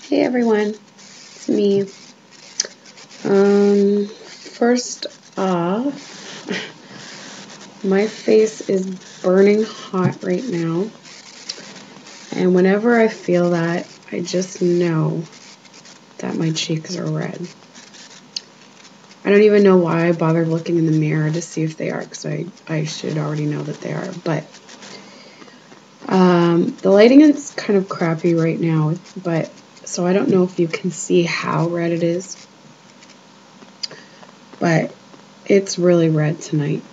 Hey everyone, it's me. First off, my face is burning hot right now, and whenever I feel that, I just know that my cheeks are red. I don't even know why I bothered looking in the mirror to see if they are, because I should already know that they are, but the lighting is kind of crappy right now, but so I don't know if you can see how red it is, but it's really red tonight,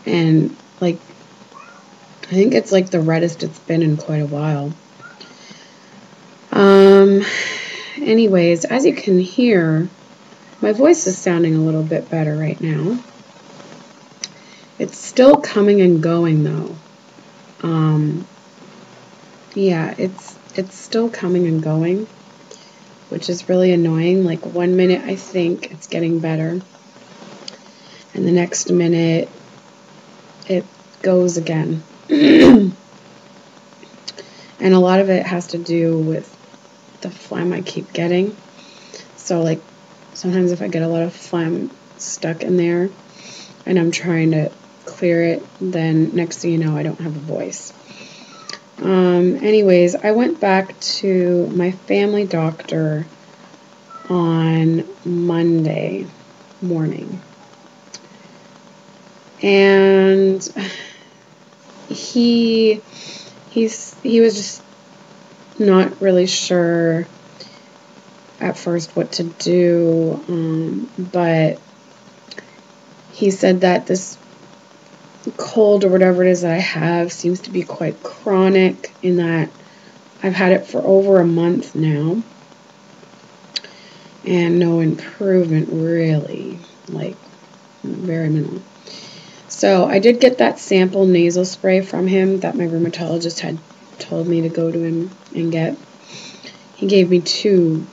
and like I think it's like the reddest it's been in quite a while. Anyways, as you can hear, my voice is sounding a little bit better right now. It's still coming and going though. Yeah, it's still coming and going, which is really annoying. Like 1 minute I think it's getting better, and the next minute it goes again. And a lot of it has to do with the phlegm I keep getting. So like sometimes if I get a lot of phlegm stuck in there and I'm trying to clear it, then next thing you know I don't have a voice. Anyways, I went back to my family doctor on Monday morning, and he was just not really sure at first what to do, but he said that this cold or whatever it is that I have seems to be quite chronic, in that I've had it for over a month now and no improvement really, like very minimal. So I did get that sample nasal spray from him that my rheumatologist had told me to go to him and get. He gave me 2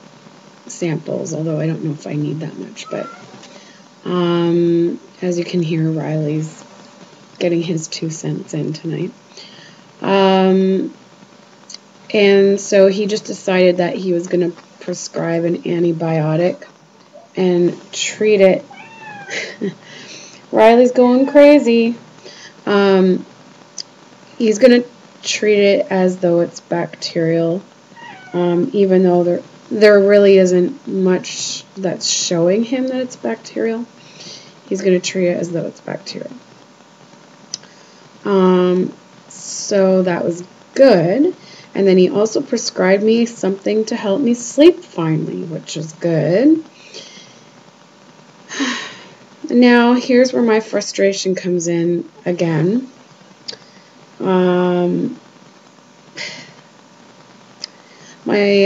samples, although I don't know if I need that much, but as you can hear, Riley's getting his 2 cents in tonight. And so he just decided that he was going to prescribe an antibiotic and treat it. Riley's going crazy. He's going to treat it as though it's bacterial, even though there really isn't much that's showing him that it's bacterial. He's going to treat it as though it's bacterial. So that was good. And then he also prescribed me something to help me sleep finally, which is good. Now, here's where my frustration comes in again. My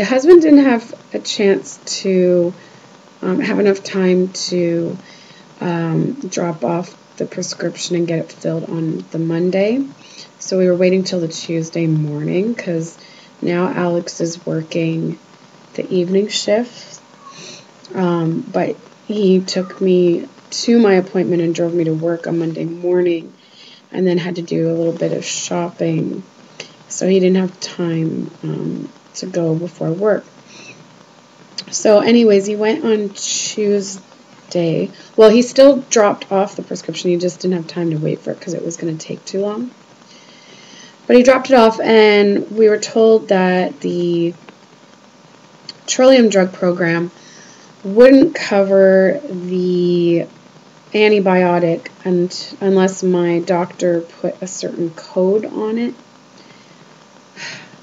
husband didn't have a chance to have enough time to drop off the prescription and get it filled on the Monday. So we were waiting till the Tuesday morning, because now Alex is working the evening shift. But he took me to my appointment and drove me to work on Monday morning, and then had to do a little bit of shopping. So he didn't have time to go before work. So anyways, he went on Tuesday. Well, he still dropped off the prescription. He just didn't have time to wait for it because it was going to take too long. But he dropped it off, and we were told that the Trillium drug program wouldn't cover the antibiotic unless my doctor put a certain code on it.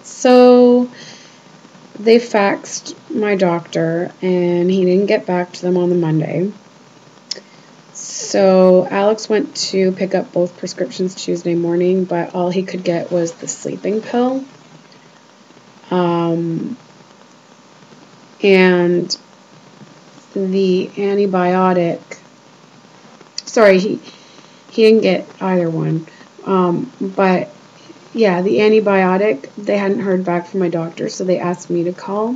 So they faxed my doctor, and he didn't get back to them on the Monday. So Alex went to pick up both prescriptions Tuesday morning, but all he could get was the sleeping pill. And the antibiotic, sorry, he didn't get either one. But yeah, the antibiotic, they hadn't heard back from my doctor, so they asked me to call.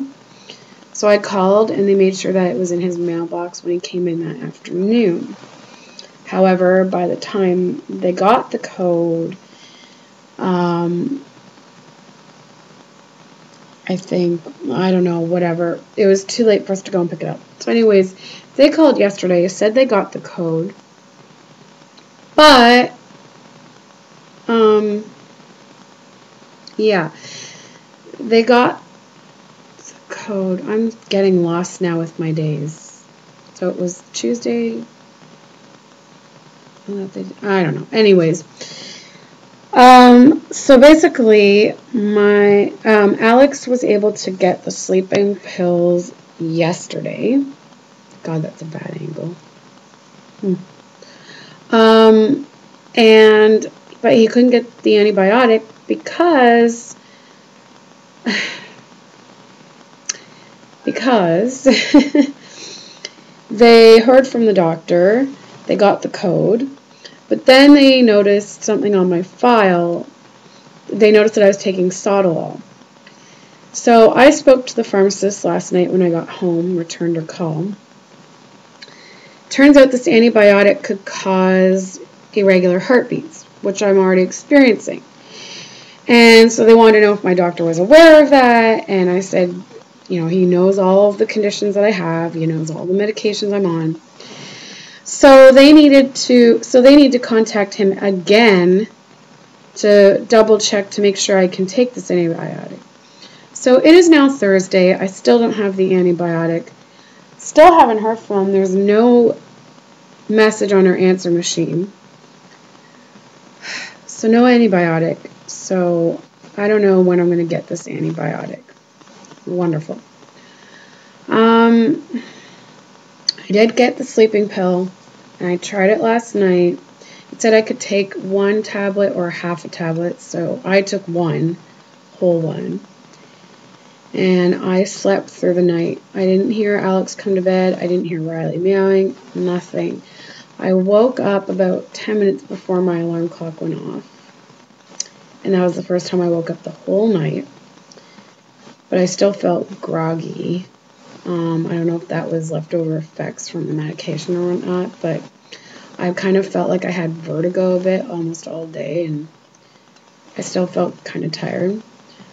So I called, and they made sure that it was in his mailbox when he came in that afternoon. However, by the time they got the code, I I think. I don't know, whatever. It was too late for us to go and pick it up. So anyways, they called yesterday, said they got the code. But, yeah, they got the code. I'm getting lost now with my days. So it was Tuesday. I don't know. Anyways, so basically, my Alex was able to get the sleeping pills yesterday. God, that's a bad angle. But he couldn't get the antibiotic because they heard from the doctor, they got the code, but then they noticed something on my file. They noticed that I was taking Sotalol. So I spoke to the pharmacist last night when I got home, returned her call. Turns out this antibiotic could cause irregular heartbeats, which I'm already experiencing. And so they wanted to know if my doctor was aware of that, and I said, you know, he knows all of the conditions that I have, he knows all the medications I'm on. So they need to contact him again to double check to make sure I can take this antibiotic. So it is now Thursday. I still don't have the antibiotic. Still haven't heard from him. There's no message on her answer machine. So no antibiotic. So I don't know when I'm going to get this antibiotic. Wonderful. I did get the sleeping pill, and I tried it last night. It said I could take 1 tablet or half a tablet, so I took one, whole one. And I slept through the night. I didn't hear Alex come to bed. I didn't hear Riley meowing. Nothing. I woke up about 10 minutes before my alarm clock went off. And that was the first time I woke up the whole night. But I still felt groggy. I don't know if that was leftover effects from the medication or whatnot, but I kind of felt like I had vertigo a bit almost all day, and I still felt kind of tired.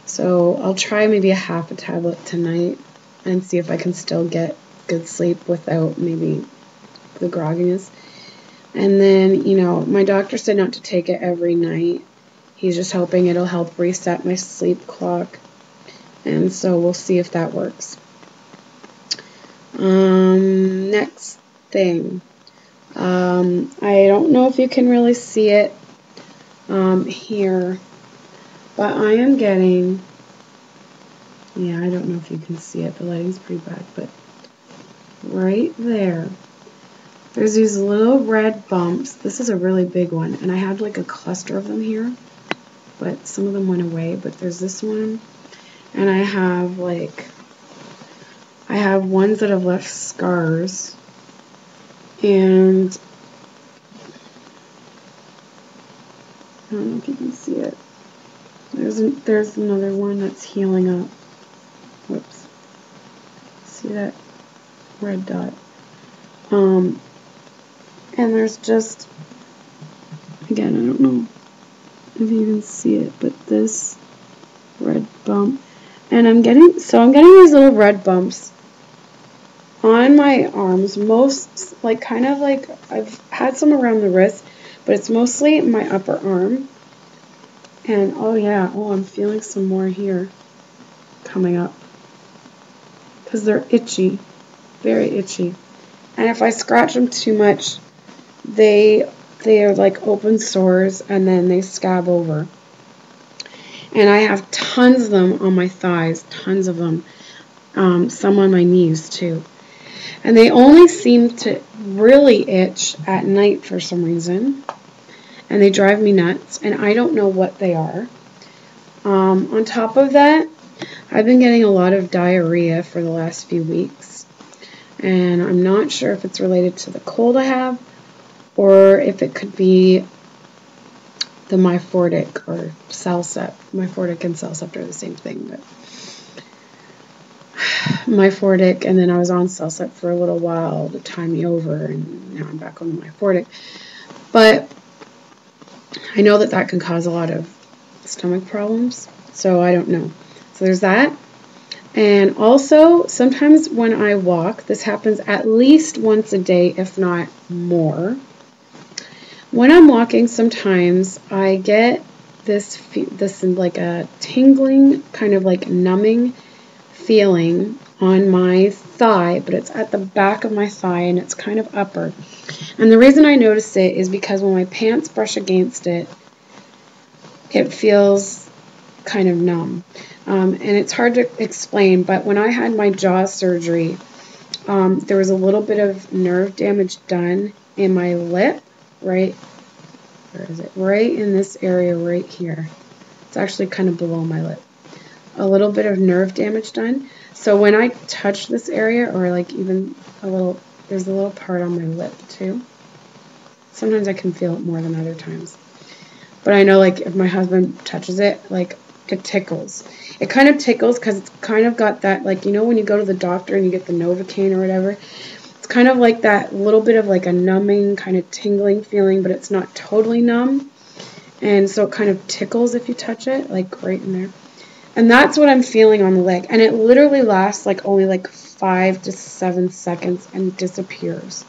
So I'll try maybe a half a tablet tonight and see if I can still get good sleep without maybe the grogginess. And then, you know, my doctor said not to take it every night. He's just hoping it'll help reset my sleep clock. And so we'll see if that works. Next thing. I don't know if you can really see it here, but I am getting, yeah, I don't know if you can see it. The lighting's pretty bad, but right there, there's these little red bumps. This is a really big one, and I had like a cluster of them here, but some of them went away. But there's this one, and I have ones that have left scars, and I don't know if you can see it. There's another one that's healing up. Whoops. See that red dot? And there's just, again, I don't know if you can see it, but this red bump. And I'm getting these little red bumps on my arms, I've had some around the wrist, but it's mostly my upper arm. And I'm feeling some more here coming up because they're itchy, very itchy. And if I scratch them too much, they are like open sores, and then they scab over. And I have tons of them on my thighs, tons of them, some on my knees too. And they only seem to really itch at night for some reason. And they drive me nuts, and I don't know what they are. On top of that, I've been getting a lot of diarrhea for the last few weeks. And I'm not sure if it's related to the cold I have, or if it could be the Myfortic or Celcept. Myfortic and Celcept are the same thing, but Myfortic, and then I was on Celcept for a little while to tie me over, and now I'm back on the Myfortic. But I know that can cause a lot of stomach problems, so I don't know. So there's that. And also, sometimes when I walk, this happens at least once a day, if not more. When I'm walking, sometimes I get this like a tingling, kind of like numbing feeling on my thigh, but it's at the back of my thigh and it's kind of upper. And the reason I notice it is because when my pants brush against it, it feels kind of numb. And it's hard to explain, but when I had my jaw surgery, there was a little bit of nerve damage done in my lip, right, where is it? Right in this area right here. It's actually kind of below my lip. A little bit of nerve damage done. So when I touch this area, or like even a little, there's a little part on my lip too. Sometimes I can feel it more than other times. But I know, like, if my husband touches it, like, it tickles. It kind of tickles because it's kind of got that, like, you know when you go to the doctor and you get the Novocaine or whatever? It's kind of like that little bit of, like, a numbing, kind of tingling feeling, but it's not totally numb. And so it kind of tickles if you touch it, like, right in there. And that's what I'm feeling on the leg. And it literally lasts, like, only, like, 5 to 7 seconds and disappears.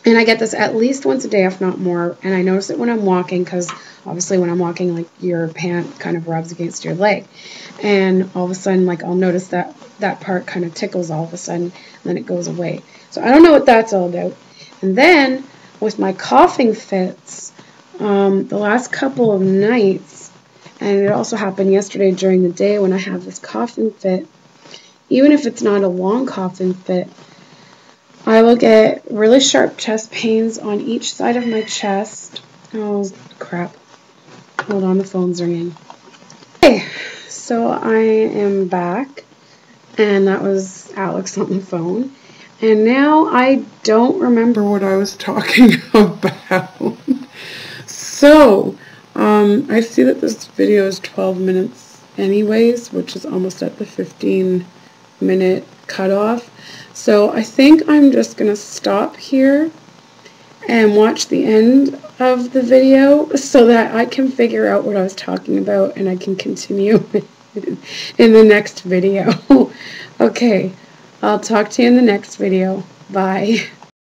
And I get this at least once a day, if not more. And I notice it when I'm walking, because obviously when I'm walking, like, your pant kind of rubs against your leg. And all of a sudden, like, I'll notice that that part kind of tickles all of a sudden, and then it goes away. So I don't know what that's all about. And then with my coughing fits, the last couple of nights, and it also happened yesterday during the day when I have this coughing fit, even if it's not a long coughing fit, I will get really sharp chest pains on each side of my chest. Oh, crap. Hold on, the phone's ringing. Okay, so I am back, and that was Alex on the phone. And now I don't remember what I was talking about. So, I see that this video is 12 minutes anyways, which is almost at the 15-minute cutoff. So I think I'm just going to stop here and watch the end of the video so that I can figure out what I was talking about and I can continue in the next video. Okay, I'll talk to you in the next video. Bye.